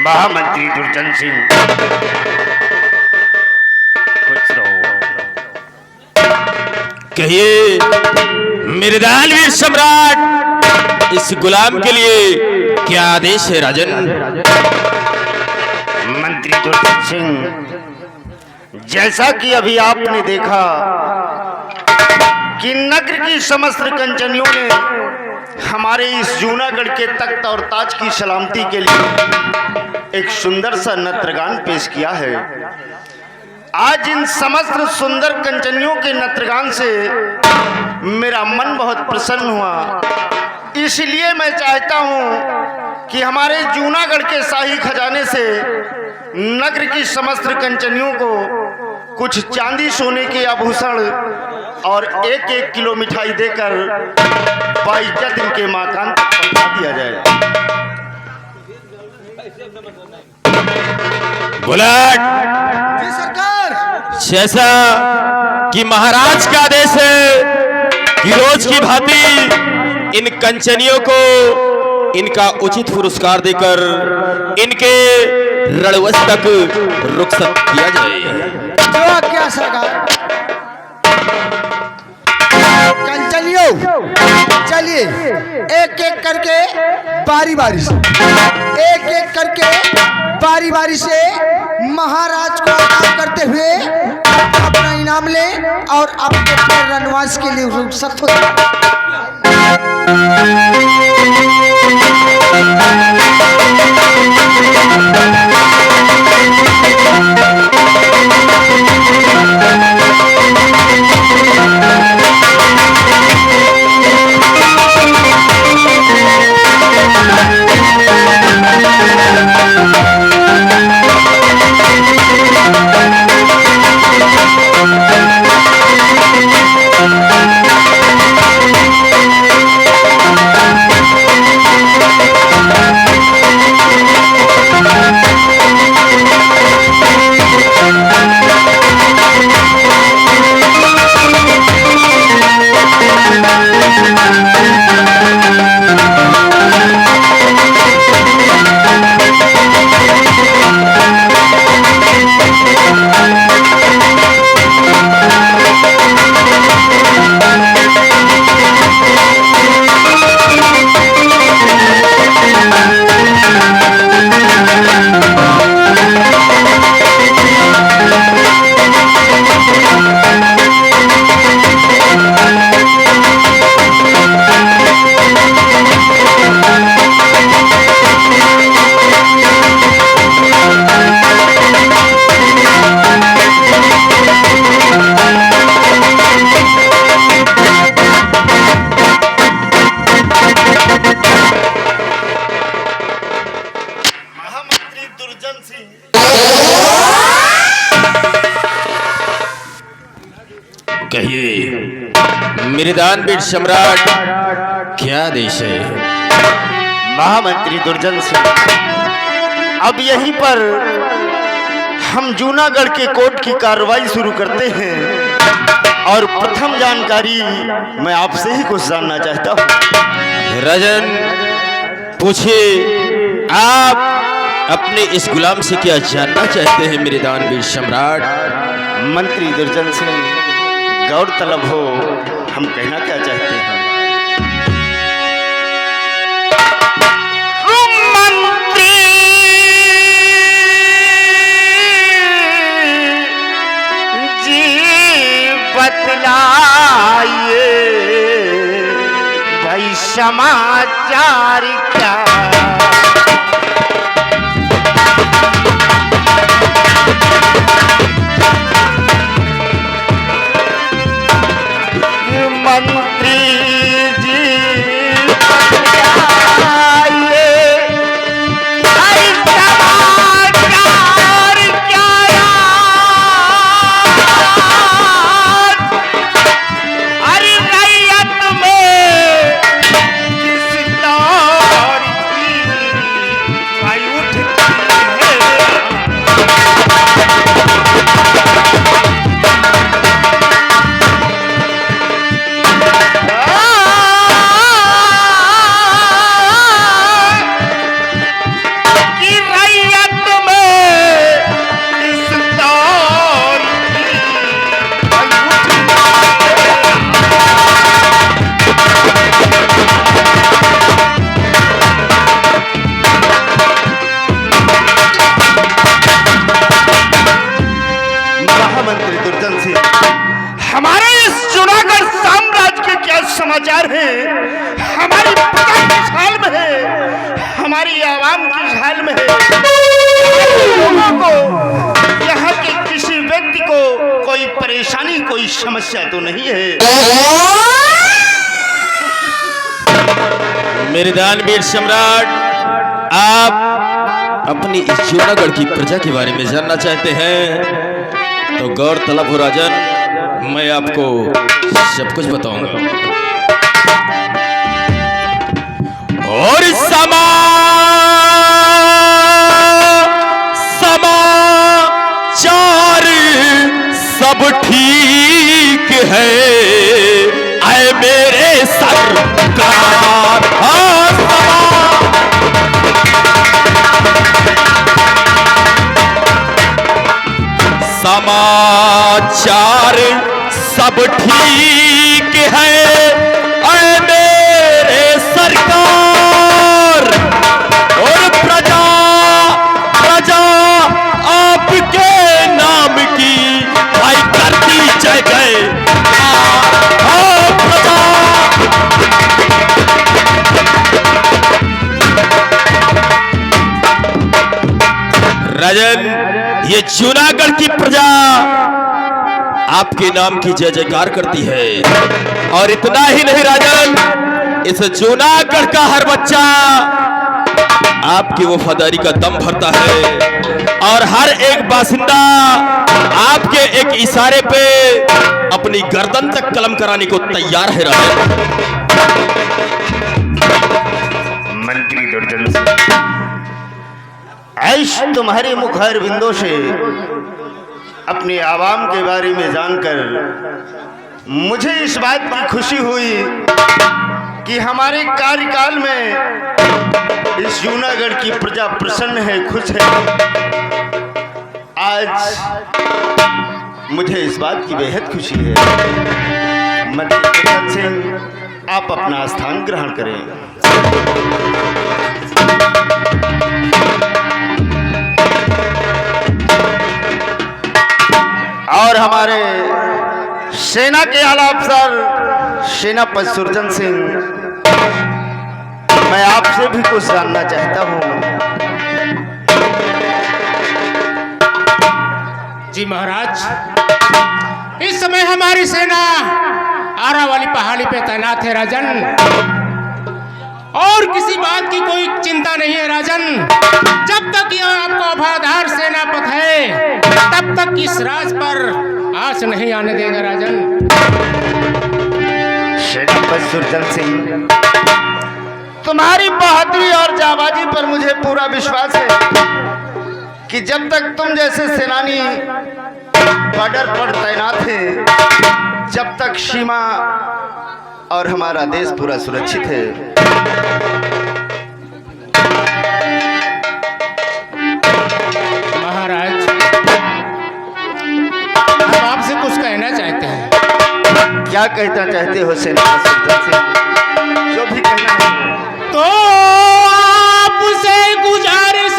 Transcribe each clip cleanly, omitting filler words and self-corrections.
महामंत्री दुर्जन सिंह, खुश रहो। कहिए मेरे दानवीर सम्राट, इस गुलाम के लिए क्या आदेश है राजन? मंत्री दुर्जन सिंह, जैसा कि अभी आपने देखा कि नगर की समस्त कंचनियों ने हमारे इस जूनागढ़ के तख्त और ताज की सलामती के लिए एक सुंदर सा नृत्यगान पेश किया है। आज इन समस्त सुंदर कंचनियों के नृत्यगान से मेरा मन बहुत प्रसन्न हुआ, इसलिए मैं चाहता हूं कि हमारे जूनागढ़ के शाही खजाने से नगर की समस्त कंचनियों को कुछ चांदी सोने के आभूषण और 1-1 किलो मिठाई देकर बाइज्जत इनके मकान तक पहुंचा दिया जाए। बुलेट जी सरकार। जैसा कि महाराज का आदेश है कि रोज की भांति इन कंचनियों को इनका उचित पुरस्कार देकर इनके रणवश तक रुखसत किया जाए। जो क्या सरकार? कंचनियों चलिए एक एक करके बारी बारी से बारी से महाराज को अदा करते हुए अपना इनाम ले और अपने रणवास के लिए रुखसत हो। दुर्जन सिंह। कहिए मेरे दानवीर सम्राट, क्या आदेश है? महामंत्री दुर्जन सिंह, अब यहीं पर हम जूनागढ़ के कोर्ट की कार्रवाई शुरू करते हैं और प्रथम जानकारी मैं आपसे ही कुछ जानना चाहता हूँ। राजन, पूछिए, आप अपने इस गुलाम से क्या जानना चाहते हैं मेरे दानवीर सम्राट? मंत्री दुर्जन सिंह, गौरतलब हो हम कहना क्या चाहते हैं। मंत्री जी बतलाइए भाई समाचार क्या? मंत्री जी बतलाइए भाई समाचार क्या? अरे रैयत में किस दौर की भाई उठती है। महामंत्री दुर्जन सिंह, हमारे इस जूनागढ़ साम्राज्य के क्या समाचार हैं? हमारी प्रजा किस हाल में है? हमारी आवाम किस हाल में है? लोगों को, यहाँ के किसी व्यक्ति को कोई परेशानी, कोई समस्या तो नहीं है? मेरे दानवीर सम्राट, आप अपनी इस जूनागढ़ की प्रजा के बारे में जानना चाहते हैं तो गौरतलब हो राजन, मैं आपको सब कुछ बताऊंगा। और समाचार सब ठीक है आए मेरे सरकार। समाचार सब ठीक है ऐ मेरे सरकार। और प्रजा आपके नाम की भाई करती जय गए। प्रजा राजन, ये जूनागढ़ की प्रजा आपके नाम की जय जयकार करती है। और इतना ही नहीं राजन, इस जूनागढ़ का हर बच्चा आपकी वफादारी का दम भरता है और हर एक बासिंदा आपके एक इशारे पे अपनी गर्दन तक कलम कराने को तैयार है राजन। मंत्री दुर्जन सिंह, ऐश तुम्हारे मुखार बिंदों से अपने आवाम के बारे में जानकर मुझे इस बात की खुशी हुई कि हमारे कार्यकाल में इस जूनागढ़ की प्रजा प्रसन्न है, खुश है। आज मुझे इस बात की बेहद खुशी है। मंत्री दुर्जन सिंह, आप अपना स्थान ग्रहण करें। और हमारे सेना के आला अफसर सेनापति सुरजन सिंह, मैं आपसे भी कुछ जानना चाहता हूँ। जी महाराज, इस समय हमारी सेना आरा वाली पहाड़ी पे तैनात है राजन। और किसी बात की कोई चिंता नहीं है राजन। जब तक यह आपका वफादार सेनापति है तब तक इस राज पर आस नहीं आने देगा राजन। सेनापति सुरजन सिंह, तुम्हारी बहादुरी और जाबाजी पर मुझे पूरा विश्वास है कि जब तक तुम जैसे सेनानी बॉर्डर पर तैनात हैं, जब तक सीमा और हमारा देश पूरा सुरक्षित है। महाराज, हम आपसे कुछ कहना चाहते हैं। क्या कहना चाहते हो सेनापति सुरजन सिंह? जो भी कहना है। तो आपसे गुजारिश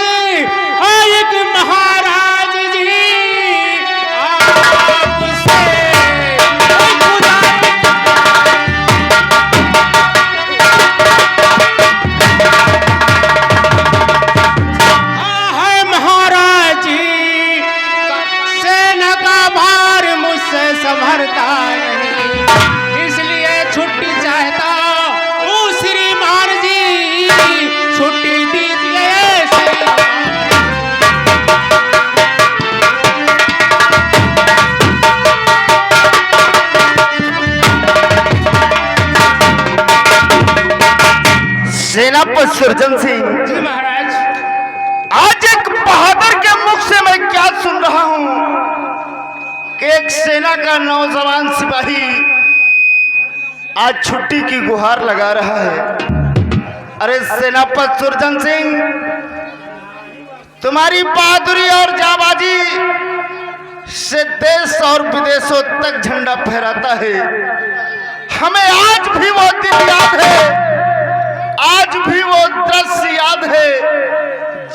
एक महाराज जी, आपसे है महाराज जी, सेना का भार मुझसे संभरता नहीं, इसलिए छुट्टी चाहता हूँ श्रीमान जी, छुट्टी दीजिए श्रीमान। सेनापति सुरजन सिंह, जी महाराज। आज एक बहादुर के मुख से मैं क्या सुन रहा हूं कि एक सेना का नौजवान सिपाही आज छुट्टी की गुहार लगा रहा है। अरे सेनापति सुरजन सिंह, तुम्हारी बहादुरी और जाबाजी से देश और विदेशों तक झंडा फहराता है। हमें आज भी वो दिन याद है, आज भी वो दृश्य याद है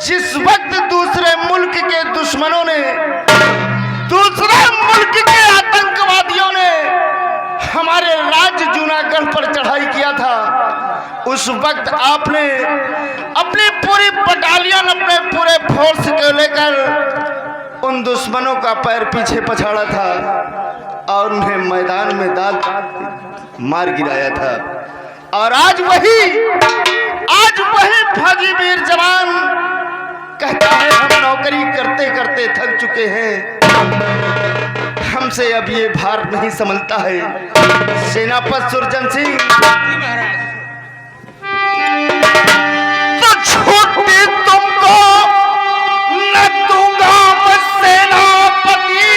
जिस वक्त दूसरे मुल्क के दुश्मनों ने, दूसरे मुल्क के आतंकवादियों ने हमारे राज्य जूनागढ़ पर चढ़ाई किया था। उस वक्त आपने अपनी पूरी बटालियन, अपने पूरे फोर्स को लेकर उन दुश्मनों का पैर पीछे पछाड़ा था और उन्हें मैदान में दाग मार गिराया था। और आज वही फौजी वीर जवान कहता है हम नौकरी करते करते थक चुके हैं, हमसे अब ये भार नहीं संभलता है। सेनापति सुरजन सिंह, तो छुट्टी तुमको न दूंगा मैं सेनापति,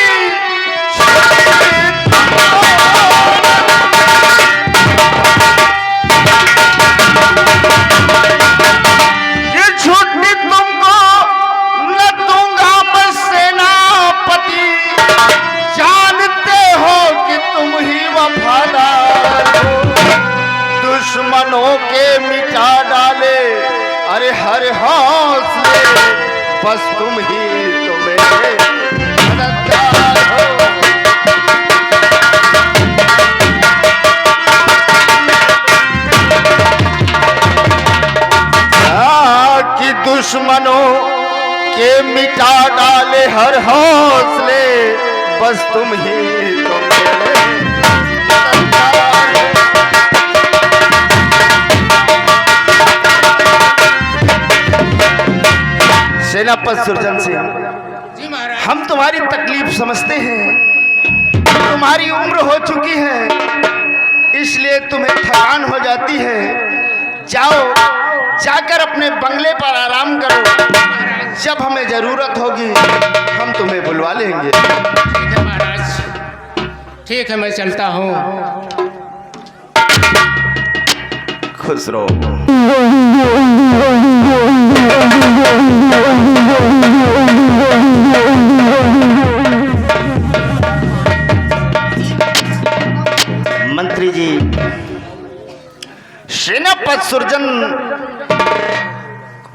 दुश्मनों के मिटा डाले अरे हर हौसले, बस तुम ही तो मेरे मददगार हो। कि दुश्मनों के मिटा डाले हर हौसले, बस तुम ही तो मेरे सेनापति सुरजन सिंह, जी महाराज। हम तुम्हारी तकलीफ समझते हैं। तुम्हारी उम्र हो चुकी है, इसलिए तुम्हें थकान हो जाती है। जाओ, जाकर अपने बंगले पर आराम करो। जब हमें जरूरत होगी हम तुम्हें बुलवा लेंगे। ठीक है महाराज, ठीक है, मैं चलता हूँ। खुश रहो। मंत्री जी, सेनापति सुरजन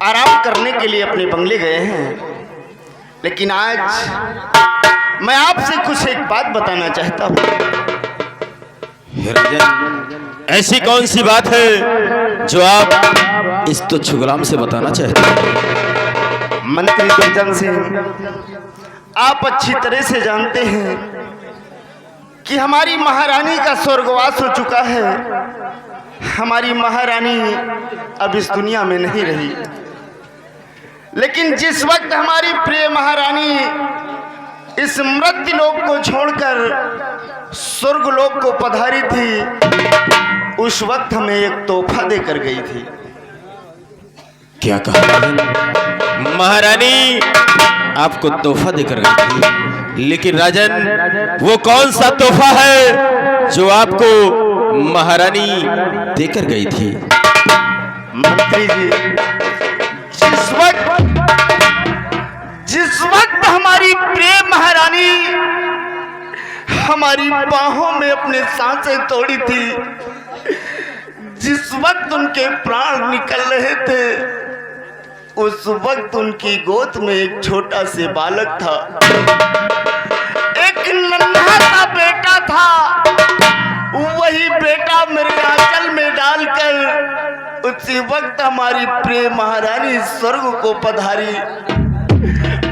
आराम करने के लिए अपने बंगले गए हैं, लेकिन आज मैं आपसे कुछ एक बात बताना चाहता हूँ। ऐसी कौन सी बात है जो आप इस तुच्छ गुलाम से बताना चाहते हैं? मंत्री सुरजन सिंह, आप अच्छी तरह से जानते हैं कि हमारी महारानी का स्वर्गवास हो चुका है। हमारी महारानी अब इस दुनिया में नहीं रही, लेकिन जिस वक्त हमारी प्रिय महारानी इस मृत्यु लोक को छोड़कर स्वर्ग लोक को पधारी थी, उस वक्त हमें एक तोहफा देकर गई थी। क्या कहा राजन? महारानी आपको तोहफा देकर गई थी, लेकिन राजन वो कौन सा तोहफा है जो आपको महारानी देकर गई थी? मंत्री जी, जिस वक्त हमारी प्रिय महारानी हमारी बाहों में अपने सांसें तोड़ी थी, जिस वक्त उनके प्राण निकल रहे थे, उस वक्त उनकी गोद में एक छोटा से बालक था, एक नन्हा सा बेटा था। वही बेटा मेरे आंचल में डालकर उसी वक्त हमारी प्रिय महारानी स्वर्ग को पधारी,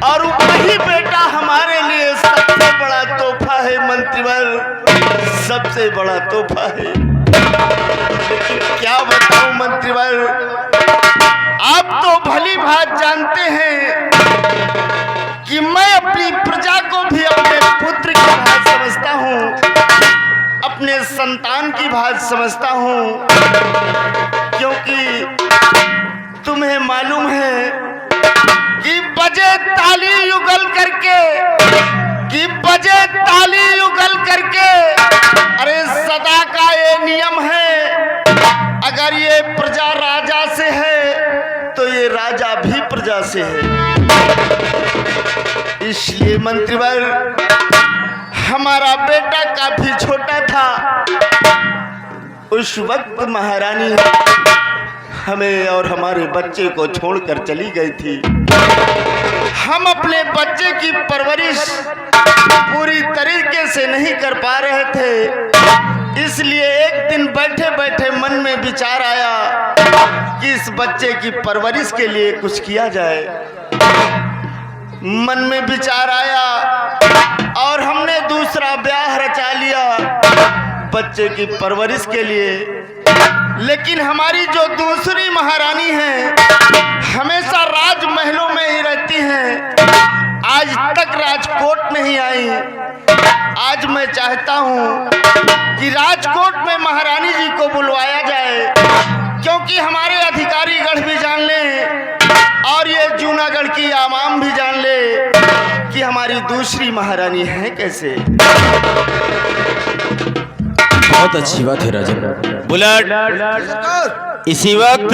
और वही बेटा हमारे लिए सबसे बड़ा तोहफा है मंत्रीवर, सबसे बड़ा तोहफा है। लेकिन क्या बताऊं मंत्रीवर, आप तो भली भांति जानते हैं कि मैं अपनी प्रजा को भी अपने पुत्र की भांति समझता हूँ, अपने संतान की भांति समझता हूँ, क्योंकि तुम्हें मालूम है कि बजे ताली युगल करके, अरे सदा का ये नियम है, अगर ये प्रजा राजा से है तो ये राजा भी प्रजा से है। इसलिए मंत्रीवर, हमारा बेटा काफी छोटा था, उस वक्त महारानी हमें और हमारे बच्चे को छोड़कर चली गई थी। हम अपने बच्चे की परवरिश पूरी तरीके से नहीं कर पा रहे थे, इसलिए एक दिन बैठे बैठे मन में विचार आया कि इस बच्चे की परवरिश के लिए कुछ किया जाए। मन में विचार आया और हमने दूसरा ब्याह रचा लिया बच्चे की परवरिश के लिए। लेकिन हमारी जो दूसरी महारानी है हमेशा राजमहलों में ही रहती हैं, आज तक राजकोट नहीं आई। आज मैं चाहता हूँ कि राजकोट में महारानी जी को बुलवाया जाए, क्योंकि हमारे अधिकारी गढ़ भी जान ले और ये जूनागढ़ की आवाम भी जान ले कि हमारी दूसरी महारानी है कैसे। बहुत अच्छी बात है राजन। बुलेट इसी वक्त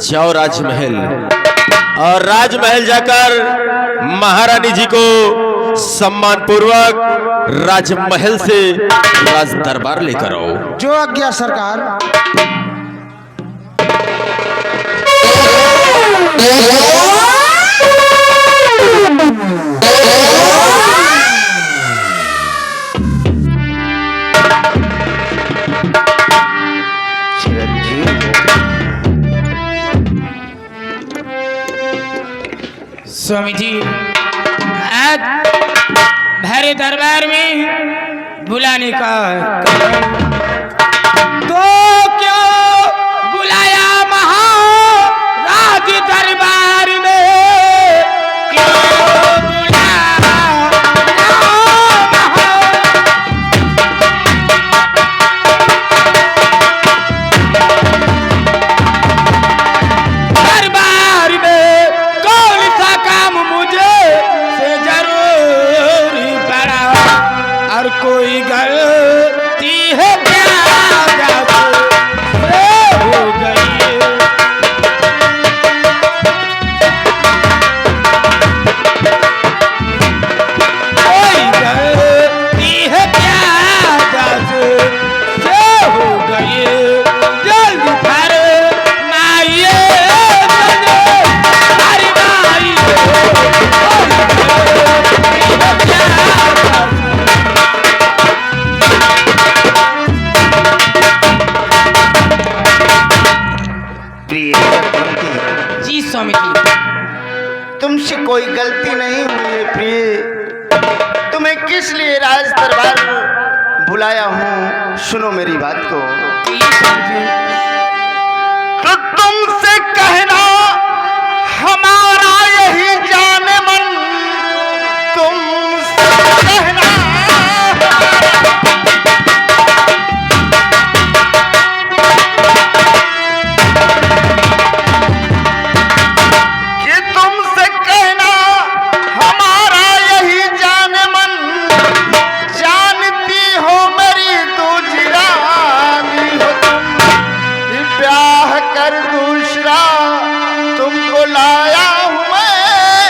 जाओ राजमहल, और राजमहल जाकर महारानी जी को सम्मान पूर्वक राजमहल से राज दरबार लेकर आओ। जो आज्ञा सरकार। स्वामी जी, आज भरे दरबार में बुलाने का तो क्यों बुलाया महाराज दरबार में, क्यों बुलाया दरबार में, कौन सा काम मुझे से जरूरी पड़ा, और कोई गलती है क्या हो गई। कोई गलती है क्या से हो गई, जल्दी भर माइए हमारी माई प्रिय जी। स्वामी जी, तुमसे कोई गलती नहीं हुई है प्रिय, तुम्हें किस लिए राज दरबार बुलाया हूँ, सुनो मेरी बात को। ये स्वामी जी। तो तुमसे कहना हमारा यही जाने मन, तुमसे कहना कि तुमसे कहना हमारा यही जाने मन, जानती हो मेरी दूसरानी हो तुम, कि ब्याह कर दूसरा तुमको लाया हूँ मैं,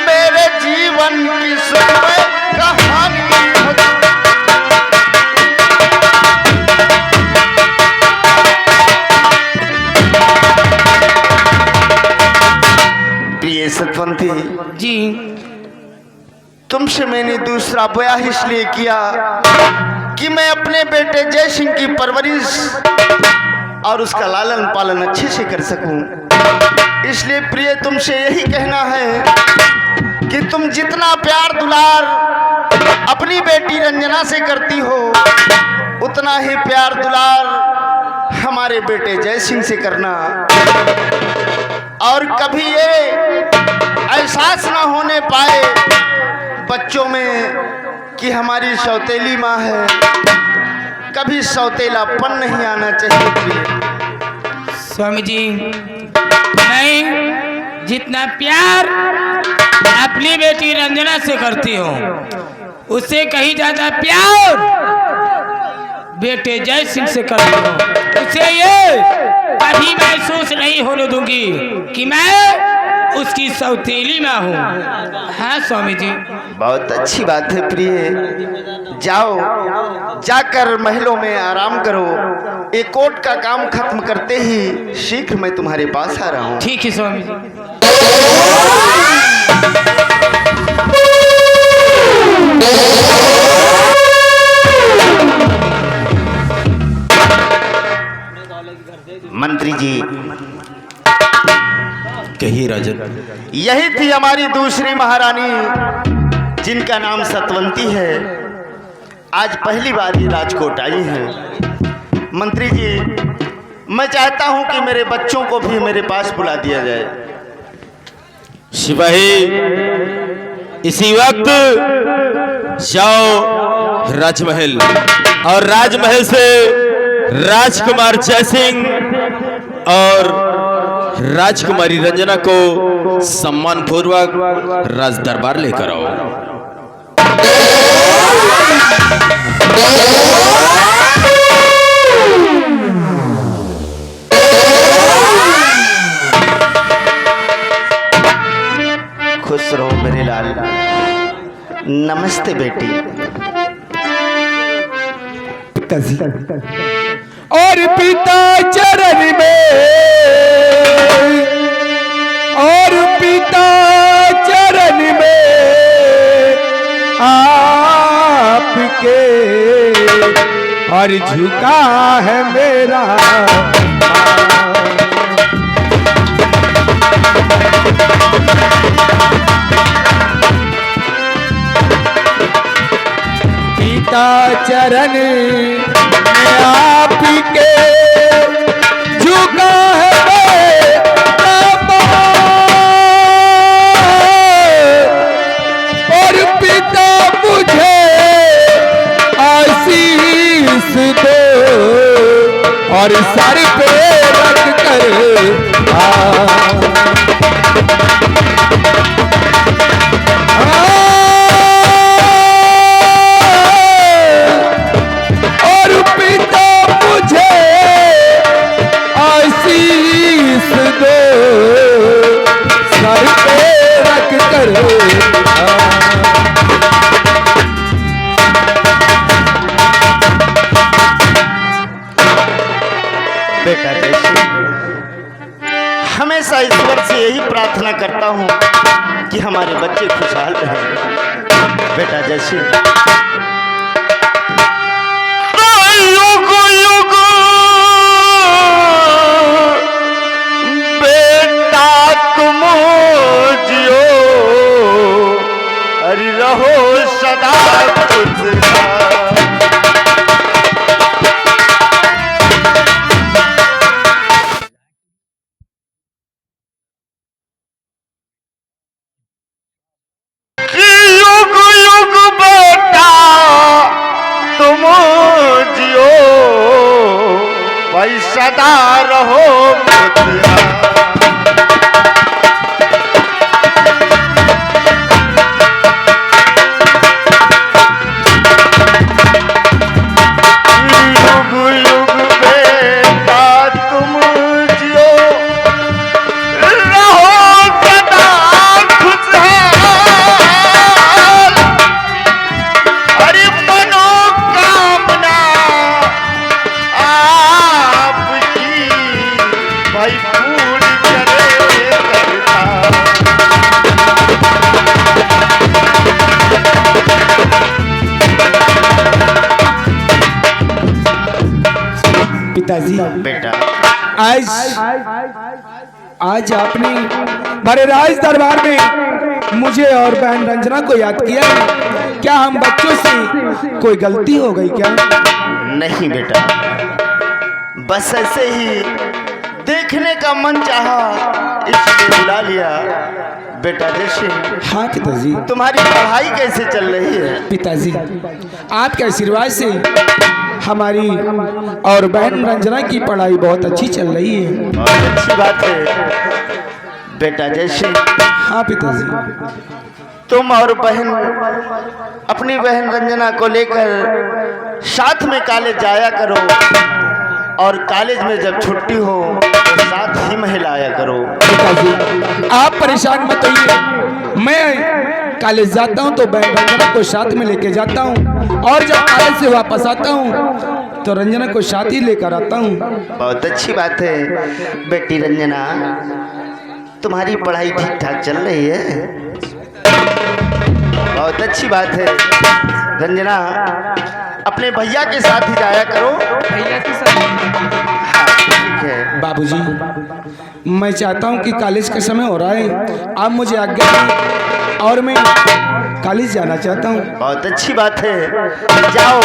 मेरे जीवन की सुनवे कहानी हो तुम। प्रिय सतवंती जी तुमसे मैंने दूसरा ब्याह इसलिए किया कि मैं अपने बेटे जय सिंह की परवरिश और उसका लालन पालन अच्छे से कर सकूं। इसलिए प्रिय तुमसे यही कहना है कि तुम जितना प्यार दुलार अपनी बेटी रंजना से करती हो, उतना ही प्यार दुलार हमारे बेटे जय सिंह से करना। और कभी ये एहसास ना होने पाए बच्चों में कि हमारी सौतेली माँ है, कभी सौतेलापन नहीं आना चाहिए प्रिय। स्वामी जी, मैं जितना प्यार अपनी बेटी रंजना से करती हूँ, उससे कहीं ज्यादा प्यार बेटे जय सिंह से करती हूँ। उसे ये कभी महसूस नहीं होने दूंगी कि मैं उसकी सौतेली माँ हूँ। हाँ स्वामी जी। बहुत अच्छी बात है प्रिय, जाओ जाकर महलों में आराम करो। एक कोर्ट का काम खत्म करते ही शीघ्र मैं तुम्हारे पास आ रहा हूँ। ठीक है स्वामी जी। मंत्री जी, कही राजन। यही थी हमारी दूसरी महारानी जिनका नाम सतवंती है। आज पहली बार ये राजकोट आई है। मंत्री जी, मैं चाहता हूं कि मेरे बच्चों को भी मेरे पास बुला दिया जाए। सिपाही, इसी वक्त जाओ राजमहल और राजमहल से राजकुमार जय सिंह और राजकुमारी रंजना को सम्मान पूर्वक राज दरबार लेकर आओ। खुश रहो मेरे लाल। नमस्ते बेटी। और पिता चरण में, और पिता चरण में आपके, और झुका है मेरा पिता चरण में आपके, झुका है मेरा और पिता मुझे आशीष दो, और सर पे रख कर और पिता मुझे आशीष दो, सर पे रख कर बेटा जय सिंह, हमेशा ईश्वर से यही प्रार्थना करता हूँ कि हमारे बच्चे खुशहाल रहें। बेटा जय सिंह, युग युग बेटा तुम जियो, अरे रहो सदा खुशहाल। भाई सदा रहो मोतिया। पिताजी बेटा आज आपने बड़े राज दरबार में मुझे और बहन रंजना को याद किया। क्या हम बच्चों से कोई गलती हो गई क्या? नहीं बेटा, बस ऐसे ही देखने का मन चाहा इसलिए बुला लिया। बेटा जैसे हाँ पिताजी। तुम्हारी पढ़ाई कैसे चल रही है? पिताजी आपके आशीर्वाद से हमारी और बहन रंजना की पढ़ाई बहुत अच्छी चल रही है। बहुत अच्छी बात है बेटा जैसे। हाँ पिताजी। तुम और बहन अपनी बहन रंजना को लेकर साथ में कॉलेज जाया करो और कॉलेज में जब छुट्टी हो तो साथ ही में लाया करो। पिताजी आप परेशान मत होइए, मैं कॉलेज जाता हूँ तो बहन रंजना को साथ में लेके जाता हूँ और जब कॉलेज से वापस आता हूँ तो रंजना को साथ ही लेकर आता हूँ। बहुत अच्छी बात है बेटी रंजना, तुम्हारी पढ़ाई ठीक ठाक चल रही है। बहुत अच्छी बात है रंजना, अपने भैया के साथ ही जाया करो। भैया के साथ हाँ, ठीक है। बाबूजी मैं चाहता हूँ कि कॉलेज का समय हो रहा है, आप मुझे आज्ञा दें और मैं कॉलेज जाना चाहता हूँ। बहुत अच्छी बात है, जाओ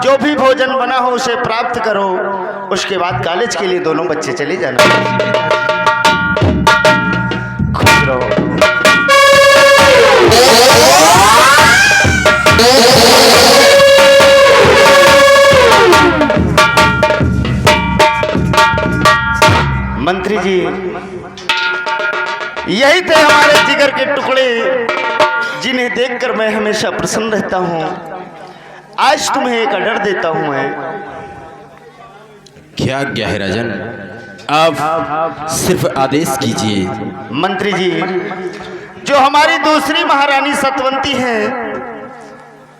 जो भी भोजन बना हो उसे प्राप्त करो, उसके बाद कॉलेज के लिए दोनों बच्चे चले जाना। खुश रहो। मंत्री जी यही थे हमारे जिगर के टुकड़े जिन्हें देखकर मैं हमेशा प्रसन्न रहता हूँ। आज तुम्हें एक ऑर्डर देता हूँ मैं। क्या आज्ञा है राजन? आप सिर्फ आदेश कीजिए। मंत्री जी जो हमारी दूसरी महारानी सतवंती हैं,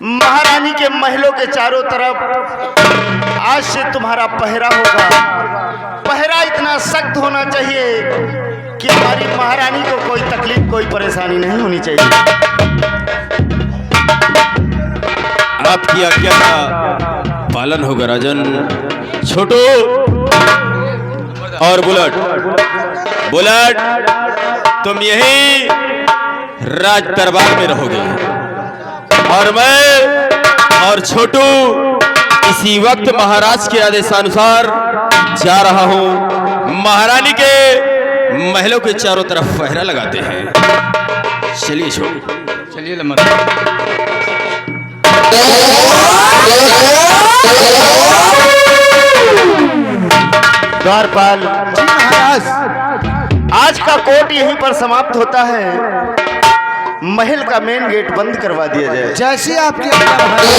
महारानी के महलों के चारों तरफ आज से तुम्हारा पहरा होगा। पहरा इतना सख्त होना चाहिए कि हमारी महारानी को कोई तकलीफ कोई परेशानी नहीं होनी चाहिए। आपकी आज्ञा का पालन होगा राजन। छोटू और बुलेट तुम यही राज दरबार में रहोगे और मैं और छोटू इसी वक्त महाराज के आदेशानुसार जा रहा हूं। महारानी के महलों के चारों तरफ पहरा लगाते हैं। चलिए छोटू, चलिए लम्बा। द्वारपाल महाराज, आज का कोर्ट यहीं पर समाप्त होता है। महल का मेन गेट बंद करवा दिया जाए। जैसे आपकी आज्ञा महाराज।